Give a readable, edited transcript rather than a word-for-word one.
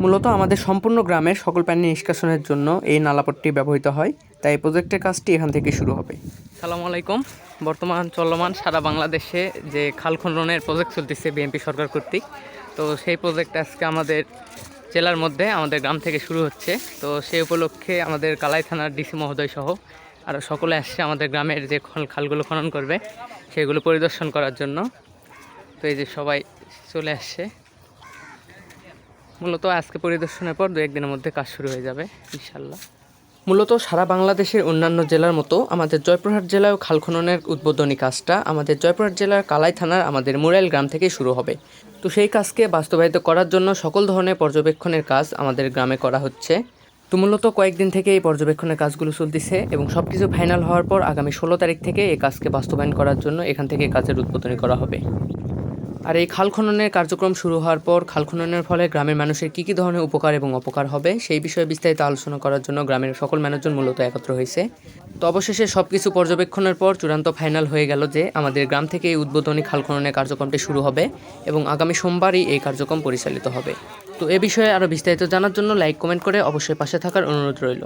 মূলত আমাদের সম্পূর্ণ গ্রামের সকল পানি নিষ্কাশনের জন্য এই নালাপট্টি ব্যবহৃত হয়, তাই এই প্রজেক্টের কাজটি এখান থেকে শুরু হবে। আসসালামু আলাইকুম। বর্তমান চলমান সারা বাংলাদেশে যে খাল খননের প্রজেক্ট চলতেছে বিএনপি সরকার কর্তৃক, তো সেই প্রজেক্ট আজকে আমাদের জেলার মধ্যে আমাদের গ্রাম থেকে শুরু হচ্ছে। তো সেই উপলক্ষে আমাদের কালাই থানার ডিসি মহোদয় সহ আরও সকলে আসছে আমাদের গ্রামের যে খালগুলো খনন করবে সেগুলো পরিদর্শন করার জন্য। তো এই যে সবাই চলে আসছে। মূলত আজকে পরিদর্শনের পর 2-1 দিনের মধ্যে কাজ শুরু হয়ে যাবে ইনশাল্লাহ। মূলত সারা বাংলাদেশের অন্যান্য জেলার মতো আমাদের জয়পুরহাট জেলায়ও খাল খননের উদ্বোধনী কাজটা আমাদের জয়পুরহাট জেলার কালাই থানার আমাদের মুরাইল গ্রাম থেকে শুরু হবে। তো সেই কাজকে বাস্তবায়িত করার জন্য সকল ধরনের পর্যবেক্ষণের কাজ আমাদের গ্রামে করা হচ্ছে। তো মূলত কয়েকদিন থেকে এই পর্যবেক্ষণের কাজগুলো চলতেছে এবং সব কিছু ফাইনাল হওয়ার পর আগামী 16 তারিখ থেকে এই কাজকে বাস্তবায়ন করার জন্য এখান থেকে কাজের উদ্বোধনী করা হবে। আর এই খাল খননের কার্যক্রম শুরু হওয়ার পর খাল খননের ফলে গ্রামের মানুষের কী কী ধরনের উপকার এবং অপকার হবে সেই বিষয়ে বিস্তারিত আলোচনা করার জন্য গ্রামের সকল মানুষজন মূলত একত্র হয়েছে। তো অবশেষে সব কিছু পর্যবেক্ষণের পর চূড়ান্ত ফাইনাল হয়ে গেল যে আমাদের গ্রাম থেকে এই উদ্বোধনী খাল খননের কার্যক্রমটি শুরু হবে এবং আগামী সোমবারই এই কার্যক্রম পরিচালিত হবে। তো এ বিষয়ে আরও বিস্তারিত জানার জন্য লাইক কমেন্ট করে অবশ্যই পাশে থাকার অনুরোধ রইল।